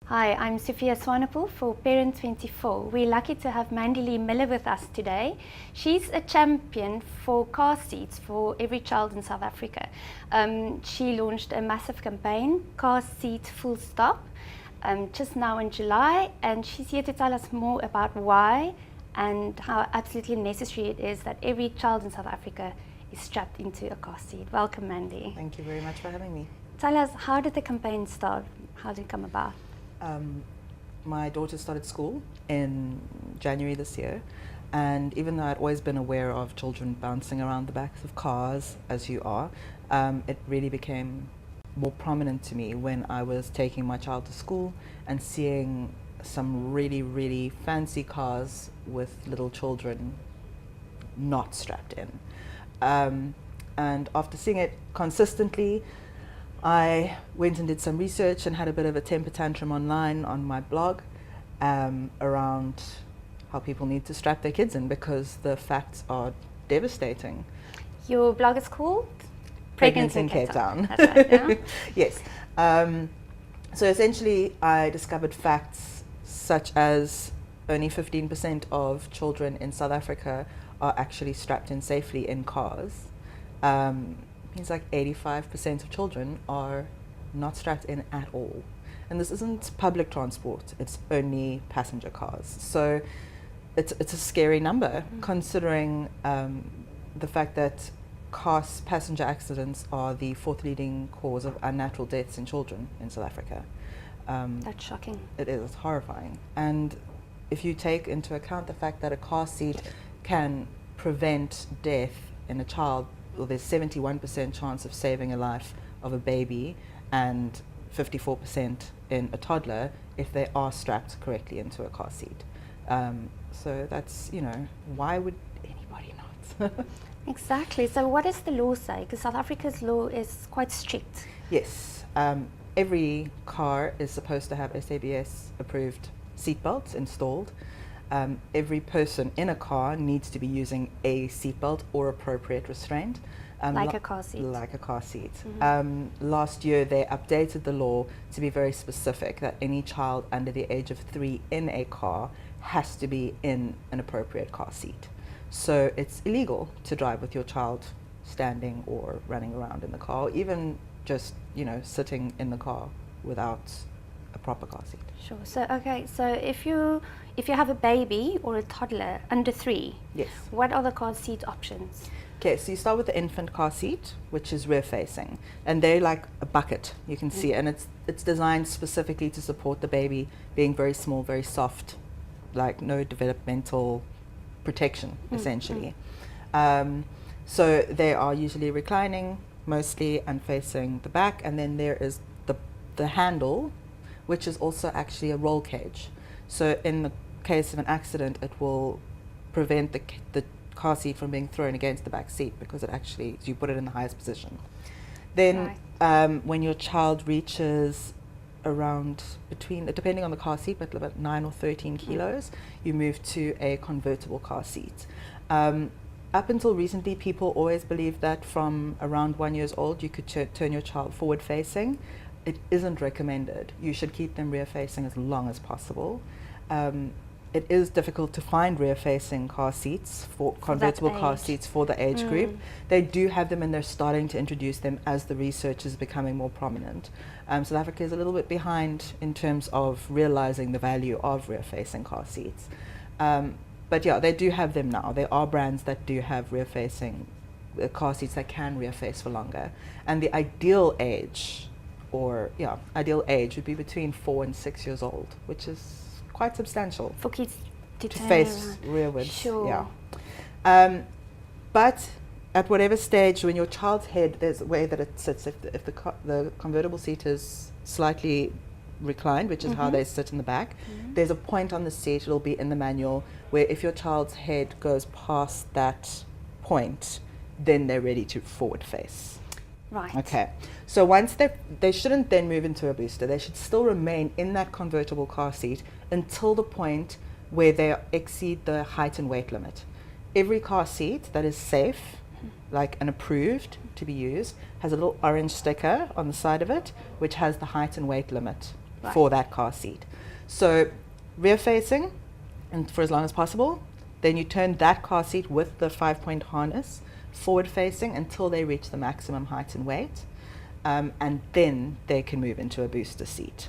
Hi, I'm Sophia Swanepoel for Parent24. We're lucky to have Mandy Lee Miller with us today. She's a champion for car seats for every child in South Africa. She launched a massive campaign, Car Seat Full Stop, just now in July, and she's here to tell us more about why and how absolutely necessary it is that every child in South Africa is strapped into a car seat. Welcome, Mandy. Thank you very much for having me. Tell us, how did the campaign start? How did it come about? My daughter started school in January this year, and even though I'd always been aware of children bouncing around the backs of cars, as you are, it really became more prominent to me when I was taking my child to school and seeing some really, really fancy cars with little children not strapped in. And after seeing it consistently, I went and did some research and had a bit of a temper tantrum online on my blog around how people need to strap their kids in because the facts are devastating. Your blog is called? Pregnant in Cape Town. That's right, yeah? Yes. So essentially I discovered facts such as only 15% of children in South Africa are actually strapped in safely in cars. Means like 85% of children are not strapped in at all. And this isn't public transport, it's only passenger cars. So it's a scary number considering the fact that passenger accidents are the fourth leading cause of unnatural deaths in children in South Africa. That's shocking. It is horrifying. And if you take into account the fact that a car seat can prevent death in a child, well, there's 71% chance of saving a life of a baby and 54% in a toddler if they are strapped correctly into a car seat. So that's, why would anybody not? Exactly. So what does the law say? Because South Africa's law is quite strict. Yes. Every car is supposed to have SABS approved seatbelts installed. Every person in a car needs to be using a seatbelt or appropriate restraint. Like a car seat. Like a car seat. Last year they updated the law to be very specific that any child under the age of 3 in a car has to be in an appropriate car seat. So it's illegal to drive with your child standing or running around in the car, or even just, sitting in the car without a proper car seat. Sure. So if you have a baby or a toddler under 3, Yes. what are the car seat options? Okay, so you start with the infant car seat, which is rear facing, and they're like a bucket, you can see, and it's designed specifically to support the baby being very small, very soft, like no developmental protection, essentially. So they are usually reclining mostly and facing the back, and then there is the handle, which is also actually a roll cage. So in the case of an accident, it will prevent the car seat from being thrown against the back seat because you put it in the highest position. Then when your child reaches around depending on the car seat, but about 9 or 13 kilos, you move to a convertible car seat. Up until recently, people always believed that from around 1 year old, you could turn your child forward facing. It isn't recommended. You should keep them rear facing as long as possible. It is difficult to find rear-facing car seats for convertible car seats for the age group. They do have them, and they're starting to introduce them as the research is becoming more prominent. South Africa is a little bit behind in terms of realizing the value of rear-facing car seats. But yeah, they do have them now. There are brands that do have rear-facing car seats that can rear-face for longer. And the ideal age would be between 4 and 6 years old, which is quite substantial For kids to face rearwards. Sure. Yeah. But at whatever stage, when your child's head, there's a way that it sits. If the convertible seat is slightly reclined, which is how they sit in the back, there's a point on the seat, it'll be in the manual, where if your child's head goes past that point, then they're ready to forward face. Right. Okay. So once they shouldn't then move into a booster. They should still remain in that convertible car seat until the point where they exceed the height and weight limit. Every car seat that is safe, like and approved to be used, has a little orange sticker on the side of it, which has the height and weight limit Right. for that car seat. So rear facing, and for as long as possible. Then you turn that car seat with the 5-point harness forward facing until they reach the maximum height and weight. And then they can move into a booster seat.